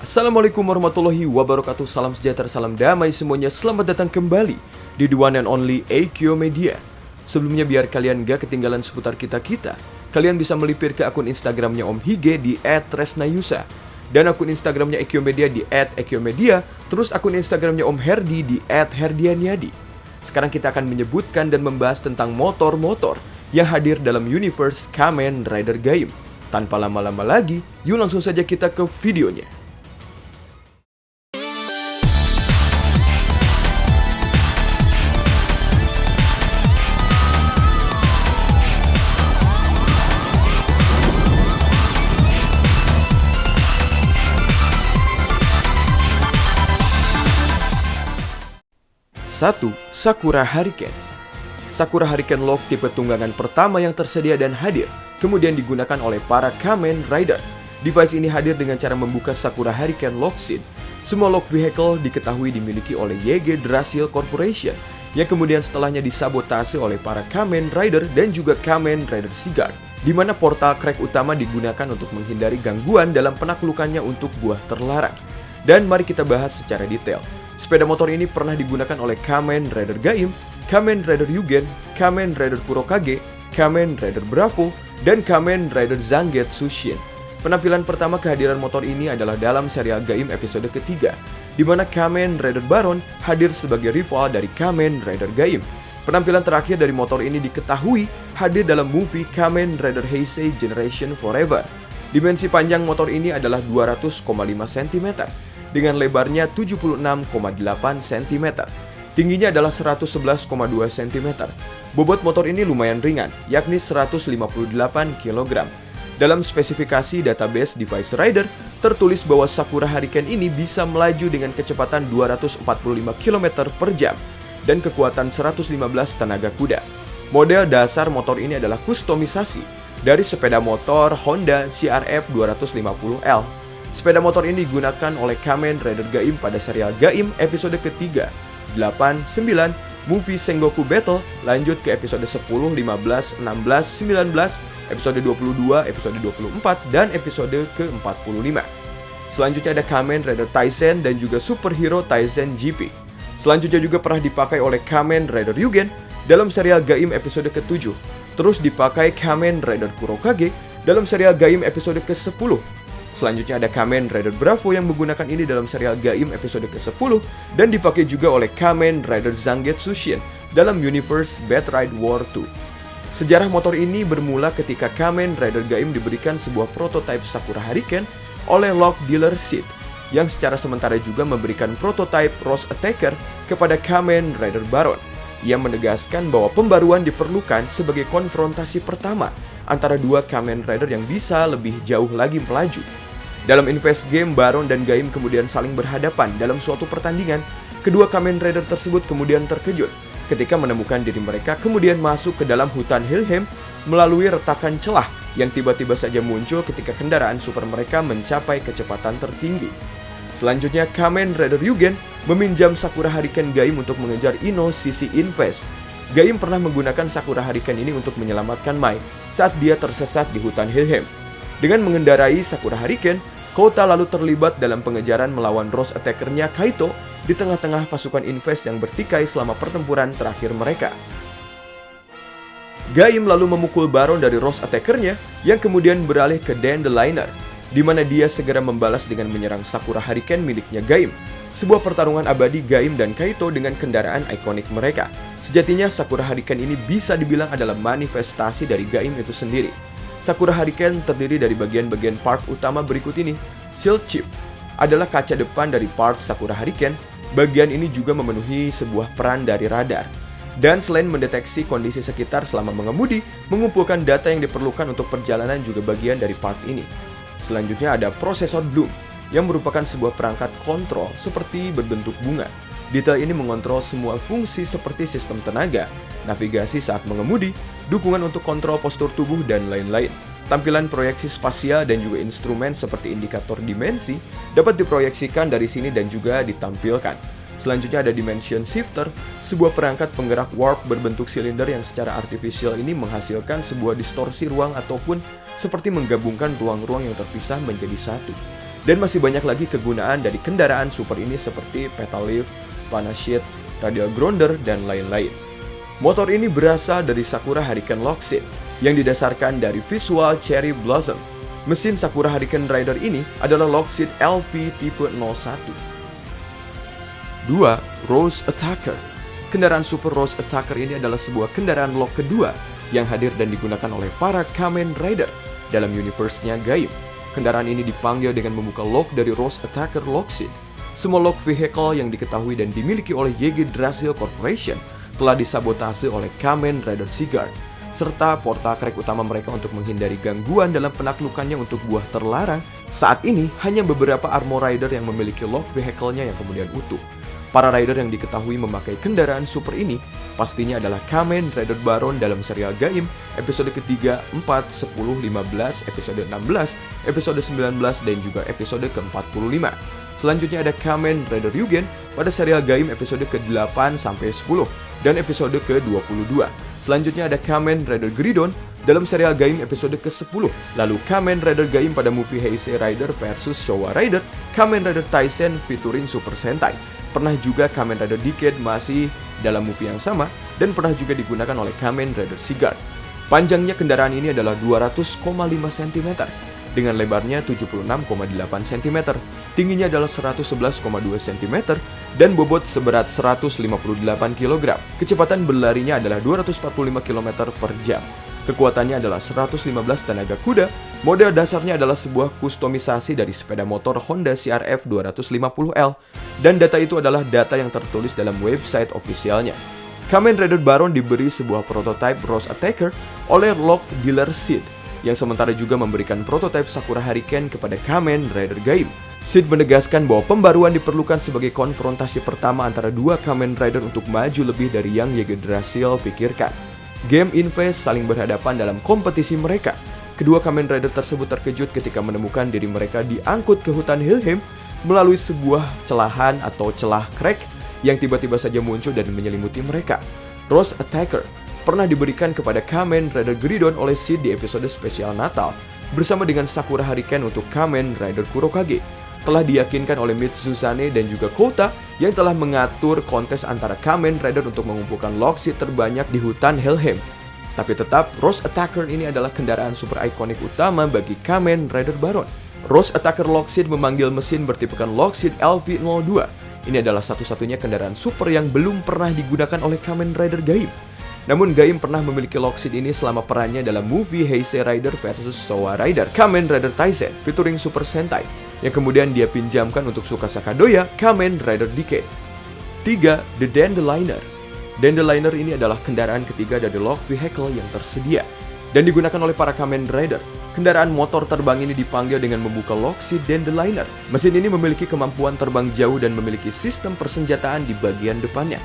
Assalamualaikum warahmatullahi wabarakatuh. Salam sejahtera, salam damai semuanya. Selamat datang kembali di The One and Only Eikyo Media. Sebelumnya biar kalian gak ketinggalan seputar kita-kita, kalian bisa melipir ke akun Instagramnya Om Hige di @tresnayusa, dan akun Instagramnya Eikyo Media di @eikyomedia, terus akun Instagramnya Om Herdi di @herdianiadi. Sekarang kita akan menyebutkan dan membahas tentang motor-motor yang hadir dalam universe Kamen Rider Gaim. Tanpa lama-lama lagi, yuk langsung saja kita ke videonya. Satu, Sakura Hurricane. Sakura Hurricane Lock tipe tunggangan pertama yang tersedia dan hadir, kemudian digunakan oleh para Kamen Rider. Device ini hadir dengan cara membuka Sakura Hurricane Lock Seat. Semua lock vehicle diketahui dimiliki oleh YG Drasil Corporation, yang kemudian setelahnya disabotase oleh para Kamen Rider dan juga Kamen Rider Sigard, di mana portal crack utama digunakan untuk menghindari gangguan dalam penaklukannya untuk buah terlarang. Dan mari kita bahas secara detail. Sepeda motor ini pernah digunakan oleh Kamen Rider Gaim, Kamen Rider Yugen, Kamen Rider Kurokage, Kamen Rider Bravo, dan Kamen Rider Zangetsu Shin. Penampilan pertama kehadiran motor ini adalah dalam serial Gaim episode ketiga, di mana Kamen Rider Baron hadir sebagai rival dari Kamen Rider Gaim. Penampilan terakhir dari motor ini diketahui hadir dalam movie Kamen Rider Heisei Generation Forever. Dimensi panjang motor ini adalah 200,5 cm, dengan lebarnya 76,8 cm. Tingginya adalah 111,2 cm. Bobot motor ini lumayan ringan, yakni 158 kg. Dalam spesifikasi database Device Rider, tertulis bahwa Sakura Hurricane ini bisa melaju dengan kecepatan 245 km per jam dan kekuatan 115 tenaga kuda. Model dasar motor ini adalah kustomisasi dari sepeda motor Honda CRF 250L. Sepeda motor ini digunakan oleh Kamen Rider Gaim pada serial Gaim episode ketiga, 8, 9, movie Sengoku Battle, lanjut ke episode 10, 15, 16, 19, episode 22, episode 24, dan episode ke-45. Selanjutnya ada Kamen Rider Taisen dan juga Superhero Taisen GP. Selanjutnya juga pernah dipakai oleh Kamen Rider Yugen dalam serial Gaim episode ke-7. Terus dipakai Kamen Rider Kurokage dalam serial Gaim episode ke-10. Selanjutnya ada Kamen Rider Bravo yang menggunakan ini dalam serial Gaim episode ke-10 dan dipakai juga oleh Kamen Rider Zangetsu Shin dalam universe Bad Ride War 2. Sejarah motor ini bermula ketika Kamen Rider Gaim diberikan sebuah prototipe Sakura Hurricane oleh Lock Dealer Seed, yang secara sementara juga memberikan prototipe Rose Attacker kepada Kamen Rider Baron. Ia menegaskan bahwa pembaruan diperlukan sebagai konfrontasi pertama antara dua Kamen Rider yang bisa lebih jauh lagi melaju. Dalam Invest Game, Baron dan Gaim kemudian saling berhadapan dalam suatu pertandingan. Kedua Kamen Rider tersebut kemudian terkejut ketika menemukan diri mereka kemudian masuk ke dalam hutan Helheim melalui retakan celah yang tiba-tiba saja muncul ketika kendaraan super mereka mencapai kecepatan tertinggi. Selanjutnya, Kamen Rider Yugen meminjam Sakura Hurricane Gaim untuk mengejar Ino Sisi Invest. Gaim pernah menggunakan Sakura Hurricane ini untuk menyelamatkan Mai saat dia tersesat di hutan Helheim. Dengan mengendarai Sakura Hurricane, Kota lalu terlibat dalam pengejaran melawan Rose Attacker-nya Kaito di tengah-tengah pasukan Invest yang bertikai selama pertempuran terakhir mereka. Gaim lalu memukul Baron dari Rose Attacker-nya yang kemudian beralih ke Dandeliner, di mana dia segera membalas dengan menyerang Sakura Hurricane miliknya Gaim. Sebuah pertarungan abadi Gaim dan Kaito dengan kendaraan ikonik mereka. Sejatinya Sakura Hurricane ini bisa dibilang adalah manifestasi dari Gaim itu sendiri. Sakura Hurricane terdiri dari bagian-bagian part utama berikut ini. Shield Chip adalah kaca depan dari part Sakura Hurricane. Bagian ini juga memenuhi sebuah peran dari radar. Dan selain mendeteksi kondisi sekitar selama mengemudi, mengumpulkan data yang diperlukan untuk perjalanan juga bagian dari part ini. Selanjutnya ada prosesor Bloom, yang merupakan sebuah perangkat kontrol seperti berbentuk bunga. Detail ini mengontrol semua fungsi seperti sistem tenaga, navigasi saat mengemudi, dukungan untuk kontrol postur tubuh, dan lain-lain. Tampilan proyeksi spasial dan juga instrumen seperti indikator dimensi dapat diproyeksikan dari sini dan juga ditampilkan. Selanjutnya ada Dimension Shifter, sebuah perangkat penggerak warp berbentuk silinder yang secara artifisial ini menghasilkan sebuah distorsi ruang ataupun seperti menggabungkan ruang-ruang yang terpisah menjadi satu. Dan masih banyak lagi kegunaan dari kendaraan super ini seperti Petal Lift, Panasheet, Radial Grounder, dan lain-lain. Motor ini berasal dari Sakura Hurricane Lockseed yang didasarkan dari visual Cherry Blossom. Mesin Sakura Hurricane Rider ini adalah Lockseed LV tipe 01. 2. Rose Attacker. Kendaraan Super Rose Attacker ini adalah sebuah kendaraan Lock kedua yang hadir dan digunakan oleh para Kamen Rider dalam universe-nya Gaim. Kendaraan ini dipanggil dengan membuka lock dari Rose Attacker Lockseed. Semua lock vehicle yang diketahui dan dimiliki oleh Yggdrasil Corporation telah disabotase oleh Kamen Rider Sigurd, serta portal crack utama mereka untuk menghindari gangguan dalam penaklukannya untuk buah terlarang. Saat ini, hanya beberapa Armor Rider yang memiliki lock vehicle-nya yang kemudian utuh. Para rider yang diketahui memakai kendaraan super ini pastinya adalah Kamen Rider Baron dalam serial Gaim, episode ketiga, 4, 10, 15, episode 16, episode 19, dan juga episode ke-45. Selanjutnya ada Kamen Rider Ryugen pada serial Gaim episode ke-8 sampai 10 dan episode ke-22. Selanjutnya ada Kamen Rider Gridon dalam serial Gaim episode ke-10. Lalu Kamen Rider Gaim pada movie Heisei Rider versus Showa Rider, Kamen Rider Taisen featuring Super Sentai. Pernah juga Kamen Rider Decade masih dalam movie yang sama dan pernah juga digunakan oleh Kamen Rider Sigurd. Panjangnya kendaraan ini adalah 200,5 cm dengan lebarnya 76,8 cm, tingginya adalah 111,2 cm dan bobot seberat 158 kg. Kecepatan berlarinya adalah 245 km per jam. Kekuatannya adalah 115 tenaga kuda. Model dasarnya adalah sebuah kustomisasi dari sepeda motor Honda CRF 250L, dan data itu adalah data yang tertulis dalam website ofisialnya. Kamen Rider Baron diberi sebuah prototipe Rose Attacker oleh Lock Dealer Sid, yang sementara juga memberikan prototipe Sakura Hurricane kepada Kamen Rider Gaim. Sid menegaskan bahwa pembaruan diperlukan sebagai konfrontasi pertama antara dua Kamen Rider untuk maju lebih dari yang Yggdrasil pikirkan. Game Invest saling berhadapan dalam kompetisi mereka. Kedua Kamen Rider tersebut terkejut ketika menemukan diri mereka diangkut ke hutan Helheim melalui sebuah celahan atau celah crack yang tiba-tiba saja muncul dan menyelimuti mereka. Rose Attacker pernah diberikan kepada Kamen Rider Gridon oleh Sid di episode spesial Natal bersama dengan Sakura Hurricane untuk Kamen Rider Kurokage. Telah diyakinkan oleh Mitsuzane dan juga Kouta yang telah mengatur kontes antara Kamen Rider untuk mengumpulkan Lockseed terbanyak di hutan Helheim. Tapi tetap, Rose Attacker ini adalah kendaraan super ikonik utama bagi Kamen Rider Baron. Rose Attacker Lockseed memanggil mesin bertipekan Lockseed LV02. Ini adalah satu-satunya kendaraan super yang belum pernah digunakan oleh Kamen Rider Gaim. Namun Gaim pernah memiliki Lockseed ini selama perannya dalam movie Heisei Rider versus Showa Rider, Kamen Rider Taisen featuring Super Sentai, yang kemudian dia pinjamkan untuk Tsukasa Kadoya, Kamen Rider Decade. 3. The Dandeliner. Dandeliner ini adalah kendaraan ketiga dari Lock Vehicle yang tersedia dan digunakan oleh para Kamen Rider. Kendaraan motor terbang ini dipanggil dengan membuka Lockseed Dandeliner. Mesin ini memiliki kemampuan terbang jauh dan memiliki sistem persenjataan di bagian depannya.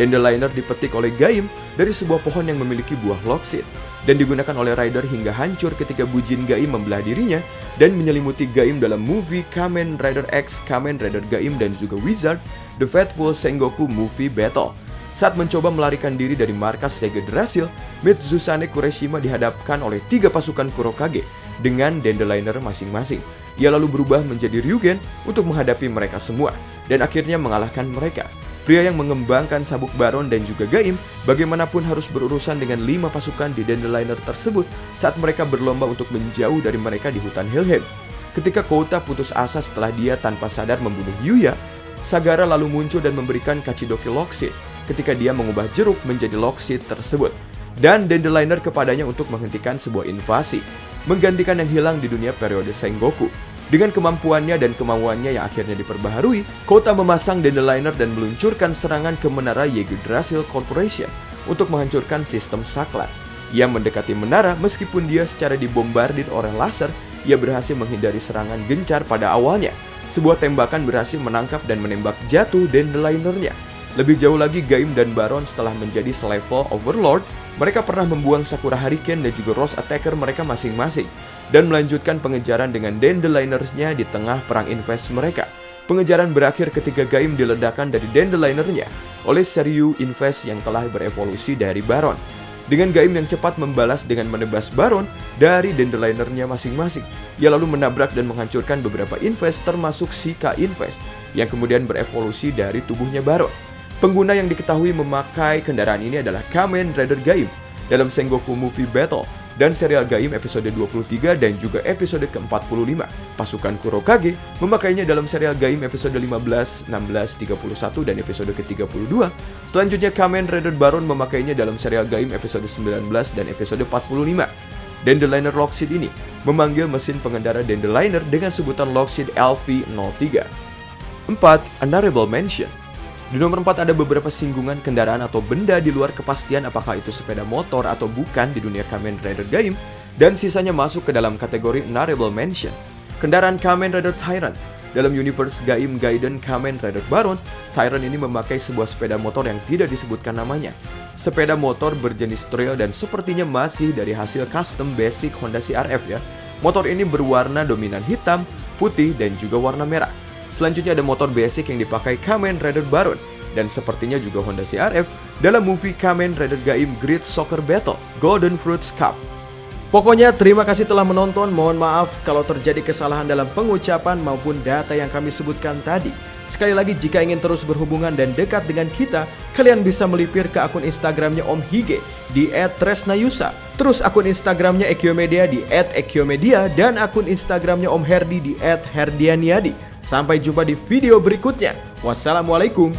Dandeliner dipetik oleh Gaim dari sebuah pohon yang memiliki buah Lockseed dan digunakan oleh Rider hingga hancur ketika Bujin Gaim membelah dirinya dan menyelimuti Gaim dalam movie Kamen Rider X, Kamen Rider Gaim, dan juga Wizard, The Faithful Sengoku Movie Battle. Saat mencoba melarikan diri dari markas Yggdrasil, Mitsuzane Kureshima dihadapkan oleh 3 pasukan Kurokage dengan Dandeliner masing-masing. Ia lalu berubah menjadi Ryugen untuk menghadapi mereka semua dan akhirnya mengalahkan mereka. Pria yang mengembangkan sabuk Baron dan juga Gaim bagaimanapun harus berurusan dengan 5 pasukan di Dandeliner tersebut saat mereka berlomba untuk menjauh dari mereka di hutan Helheim. Ketika Kouta putus asa setelah dia tanpa sadar membunuh Yuya, Sagara lalu muncul dan memberikan Kachidoki Lockseed ketika dia mengubah jeruk menjadi Lockseed tersebut dan Dandeliner kepadanya untuk menghentikan sebuah invasi, menggantikan yang hilang di dunia periode Sengoku. Dengan kemampuannya dan kemauannya yang akhirnya diperbaharui, Kouta memasang Dandeliner dan meluncurkan serangan ke menara Yggdrasil Corporation untuk menghancurkan sistem saklar. Ia mendekati menara meskipun dia secara dibombardir oleh laser, ia berhasil menghindari serangan gencar pada awalnya. Sebuah tembakan berhasil menangkap dan menembak jatuh Dandelinernya. Lebih jauh lagi, Gaim dan Baron setelah menjadi selevel Overlord, mereka pernah membuang Sakura Hurricane dan juga Rose Attacker mereka masing-masing dan melanjutkan pengejaran dengan Dandelinersnya di tengah perang invest mereka. Pengejaran berakhir ketika Gaim diledakkan dari Dandelinernya oleh Seryu Invest yang telah berevolusi dari Baron. dengan Gaim yang cepat membalas dengan menebas Baron dari Dandelinernya masing-masing. Ia lalu menabrak dan menghancurkan beberapa Invest termasuk si K-Invest yang kemudian berevolusi dari tubuhnya Baron. Pengguna yang diketahui memakai kendaraan ini adalah Kamen Rider Gaim dalam Sengoku Movie Battle dan serial Gaim episode 23 dan juga episode ke-45. Pasukan Kurokage memakainya dalam serial Gaim episode 15, 16, 31 dan episode ke-32. Selanjutnya Kamen Rider Baron memakainya dalam serial Gaim episode 19 dan episode 45. Dandeliner Lockseed ini memanggil mesin pengendara Dandeliner dengan sebutan Lockseed LV03. 4. Honorable Mention. Di nomor 4 ada beberapa singgungan kendaraan atau benda di luar kepastian apakah itu sepeda motor atau bukan di dunia Kamen Rider Gaim, dan sisanya masuk ke dalam kategori Honorable Mention. Kendaraan Kamen Rider Tyrant. Dalam universe Gaim Gaiden Kamen Rider Baron, Tyrant ini memakai sebuah sepeda motor yang tidak disebutkan namanya. Sepeda motor berjenis trail dan sepertinya masih dari hasil custom basic Honda CRF ya. Motor ini berwarna dominan hitam, putih, dan juga warna merah. Selanjutnya ada motor basic yang dipakai Kamen Rider Baron dan sepertinya juga Honda CRF dalam movie Kamen Rider Gaim Great Soccer Battle Golden Fruits Cup. Pokoknya terima kasih telah menonton, mohon maaf kalau terjadi kesalahan dalam pengucapan maupun data yang kami sebutkan tadi. Sekali lagi jika ingin terus berhubungan dan dekat dengan kita, kalian bisa melipir ke akun Instagramnya Om Hige di @tresnayusa. Terus akun Instagramnya Ekyomedia di @ekyomedia dan akun Instagramnya Om Herdi di @herdianiadi. Sampai jumpa di video berikutnya. Wassalamualaikum.